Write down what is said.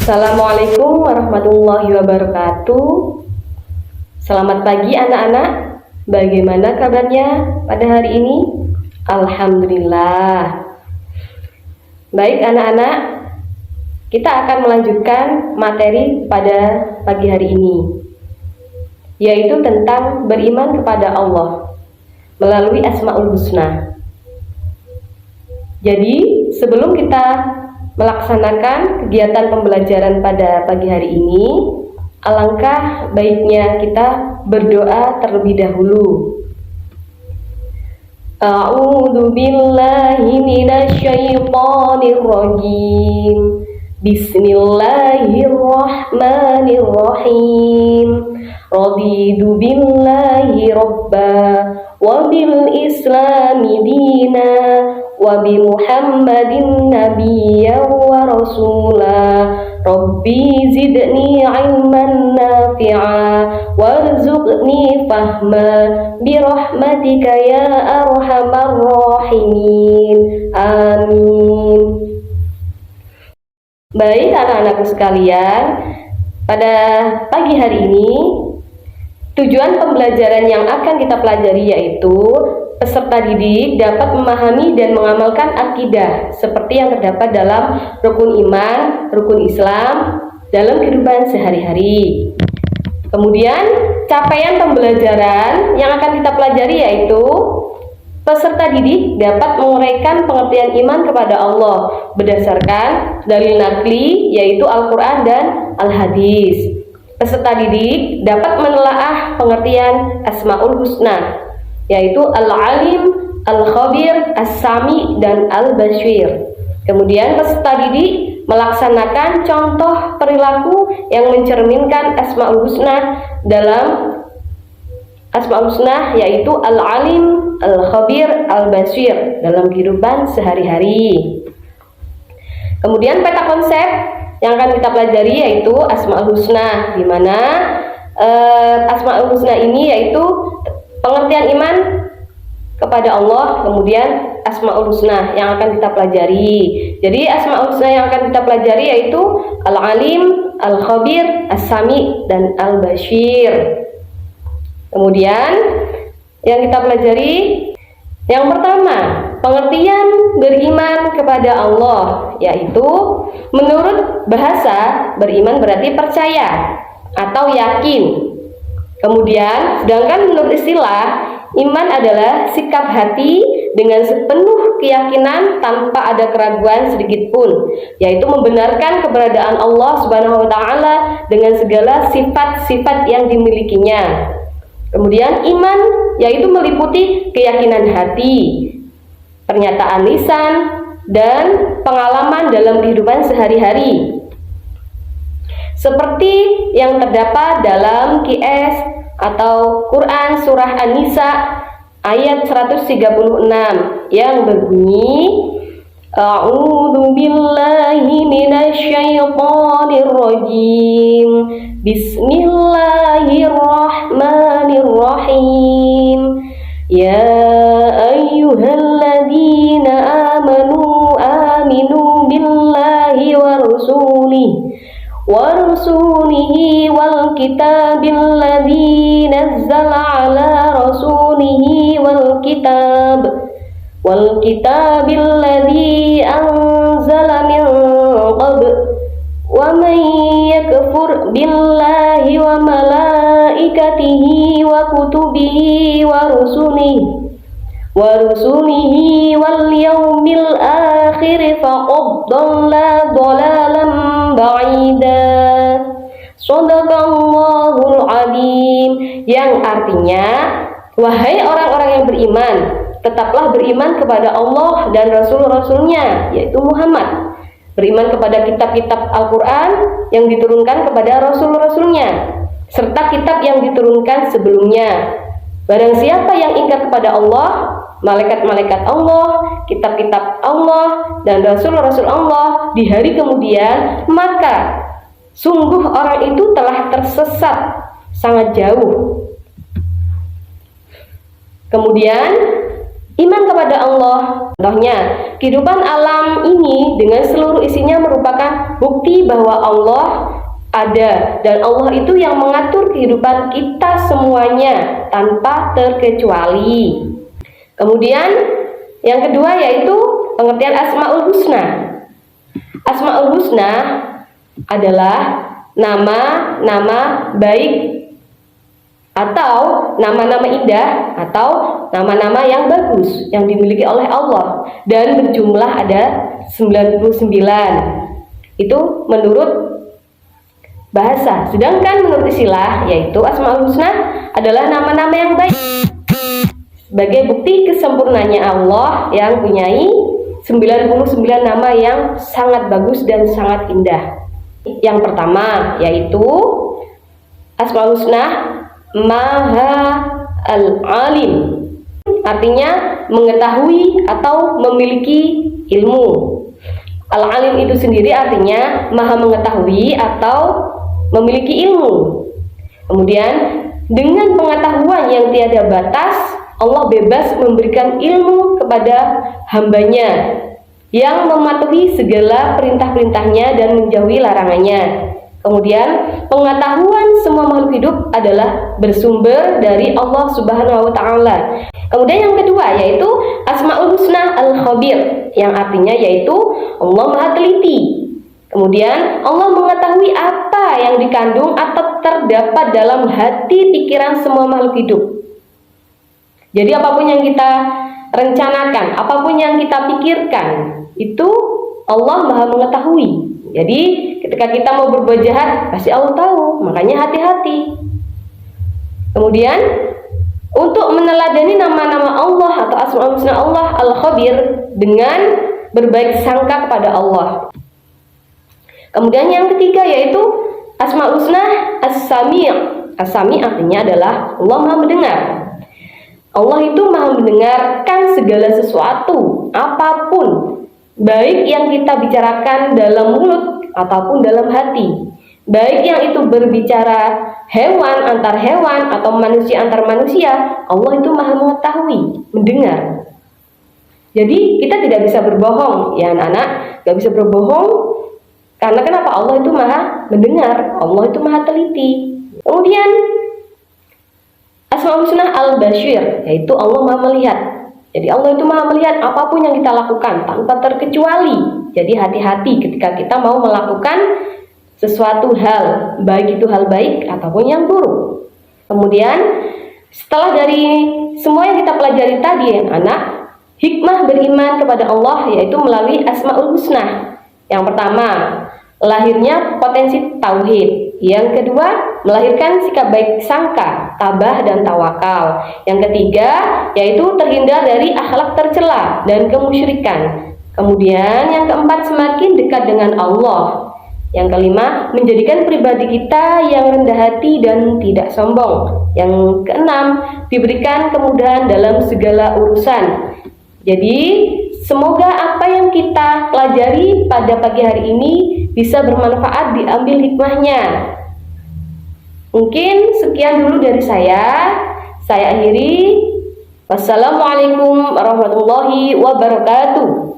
Assalamualaikum warahmatullahi wabarakatuh. Selamat pagi anak-anak. Bagaimana kabarnya pada hari ini? Alhamdulillah. Baik anak-anak, kita akan melanjutkan materi pada pagi hari ini, yaitu tentang beriman kepada Allah melalui Asmaul Husna. Jadi sebelum kita melaksanakan kegiatan pembelajaran pada pagi hari ini, alangkah baiknya kita berdoa terlebih dahulu. A'udzu billahi minasyaitonir rajim. Bismillahirrahmanirrahim. Raditu billahi robba wa bil islami dina wa bi Muhammadin nabiyyan wa rasula. Rabbi zidni ilman nafi'a warzuqni fahma birahmatika ya arhamar rahimin. Amin. Baik anak-anakku sekalian, pada pagi hari ini tujuan pembelajaran yang akan kita pelajari yaitu peserta didik dapat memahami dan mengamalkan akidah seperti yang terdapat dalam rukun iman, rukun Islam dalam kehidupan sehari-hari. Kemudian capaian pembelajaran yang akan kita pelajari yaitu peserta didik dapat menguraikan pengertian iman kepada Allah berdasarkan dalil nakli yaitu Al-Quran dan Al-Hadis. Peserta didik dapat menelaah pengertian Asmaul Husna yaitu Al-Alim, Al-Khabir, As-Sami, dan Al-Basir. Kemudian peserta didik melaksanakan contoh perilaku yang mencerminkan Asmaul Husna dalam Asmaul Husna yaitu Al-Alim, Al-Khabir, Al-Basir dalam kehidupan sehari-hari. Kemudian peta konsep yang akan kita pelajari yaitu Asmaul Husna, di mana Asmaul Husna ini yaitu pengertian iman kepada Allah, kemudian Asmaul Husna yang akan kita pelajari. Jadi Asmaul Husna yang akan kita pelajari yaitu Al-Alim, Al-Khabir, As-Sami, dan Al-Basir. Kemudian yang kita pelajari yang pertama, pengertian beriman kepada Allah, yaitu menurut bahasa beriman berarti percaya atau yakin. Kemudian sedangkan menurut istilah, iman adalah sikap hati dengan sepenuh keyakinan tanpa ada keraguan sedikit pun, yaitu membenarkan keberadaan Allah Subhanahu wa taala dengan segala sifat-sifat yang dimilikinya. Kemudian iman yaitu meliputi keyakinan hati, pernyataan lisan, dan pengalaman dalam kehidupan sehari-hari. Seperti yang terdapat dalam QS atau Quran Surah An-Nisa ayat 136 yang berbunyi A'udzu billahi minasyaitonir rajim. Bismillahirrahmanirrahim. Ya ayyuhalladzina aminu billahi wa rasulihi wal kitabil ladzi nazzala ala rasulihi wal kitabil ladzi anzala min qabl wa man yakfur billahi wa malaikatihi wa kutubihi wa rusulihi wal yaumil akhir faqad dhalla dhalalan ba'ida. Shadaqallahul azim, yang artinya, wahai orang-orang yang beriman, tetaplah beriman kepada Allah dan Rasul-Rasulnya, yaitu Muhammad. Beriman kepada kitab-kitab Al-Quran yang diturunkan kepada Rasul-Rasulnya, serta kitab yang diturunkan sebelumnya. Barang siapa yang ingkar kepada Allah, malaikat-malaikat Allah, kitab-kitab Allah, dan Rasul-Rasul Allah di hari kemudian, maka sungguh orang itu telah tersesat sangat jauh. Kemudian Iman kepada Allah. Contohnya, kehidupan alam ini dengan seluruh isinya merupakan bukti bahwa Allah ada, dan Allah itu yang mengatur kehidupan kita semuanya tanpa terkecuali. Kemudian yang kedua yaitu pengertian Asmaul Husna. Asmaul Husna adalah nama-nama baik atau nama-nama indah atau nama-nama yang bagus yang dimiliki oleh Allah, dan berjumlah ada 99. Itu menurut bahasa. Sedangkan menurut istilah yaitu Asmaul Husna adalah nama-nama yang baik sebagai bukti kesempurnaannya Allah yang punyai 99 nama yang sangat bagus dan sangat indah. Yang pertama yaitu Asmaul Husna Maha Al-Alim, artinya mengetahui atau memiliki ilmu. Al-Alim itu sendiri artinya maha mengetahui atau memiliki ilmu. Kemudian dengan pengetahuan yang tiada batas, Allah bebas memberikan ilmu kepada hambanya yang mematuhi segala perintah-perintahnya dan menjauhi larangannya. Kemudian pengetahuan semua makhluk hidup adalah bersumber dari Allah Subhanahu wa Ta'ala. Kemudian yang kedua yaitu Asmaul Husna Al-Khabir, yang artinya yaitu Allah Maha Teliti. Kemudian Allah mengetahui apa yang dikandung atau terdapat dalam hati pikiran semua makhluk hidup. Jadi apapun yang kita rencanakan, apapun yang kita pikirkan, itu Allah Maha mengetahui. Jadi ketika kita mau berbuat jahat, pasti Allah tahu, makanya hati-hati. Kemudian untuk meneladani nama-nama Allah atau Asmaul Husna Allah Al-Khabir dengan berbaik sangka kepada Allah. Kemudian yang ketiga yaitu Asmaul Husna As-Sami'. As-Sami' artinya adalah Allah Maha mendengar. Allah itu Maha mendengarkan segala sesuatu, apapun, baik yang kita bicarakan dalam mulut ataupun dalam hati, baik yang itu berbicara hewan antar hewan atau manusia antar manusia, Allah itu Maha mengetahui, mendengar. Jadi kita tidak bisa berbohong, ya anak-anak, gak bisa berbohong. Karena kenapa? Allah itu Maha mendengar, Allah itu Maha teliti. Kemudian Asmaul Husna Al-Bashir, yaitu Allah Maha melihat. Jadi Allah itu Maha melihat apapun yang kita lakukan tanpa terkecuali. Jadi hati-hati ketika kita mau melakukan sesuatu hal, baik itu hal baik ataupun yang buruk. Kemudian setelah dari semua yang kita pelajari tadi, anak, hikmah beriman kepada Allah yaitu melalui Asmaul Husna. Yang pertama, lahirnya potensi tauhid. Yang kedua, melahirkan sikap baik sangka, tabah dan tawakal. Yang ketiga, yaitu terhindar dari akhlak tercela dan kemusyrikan. Kemudian yang keempat, semakin dekat dengan Allah. Yang kelima, menjadikan pribadi kita yang rendah hati dan tidak sombong. Yang keenam, diberikan kemudahan dalam segala urusan. Jadi semoga apa yang kita pelajari pada pagi hari ini bisa bermanfaat, diambil hikmahnya. Mungkin sekian dulu dari saya akhiri. Wassalamualaikum warahmatullahi wabarakatuh.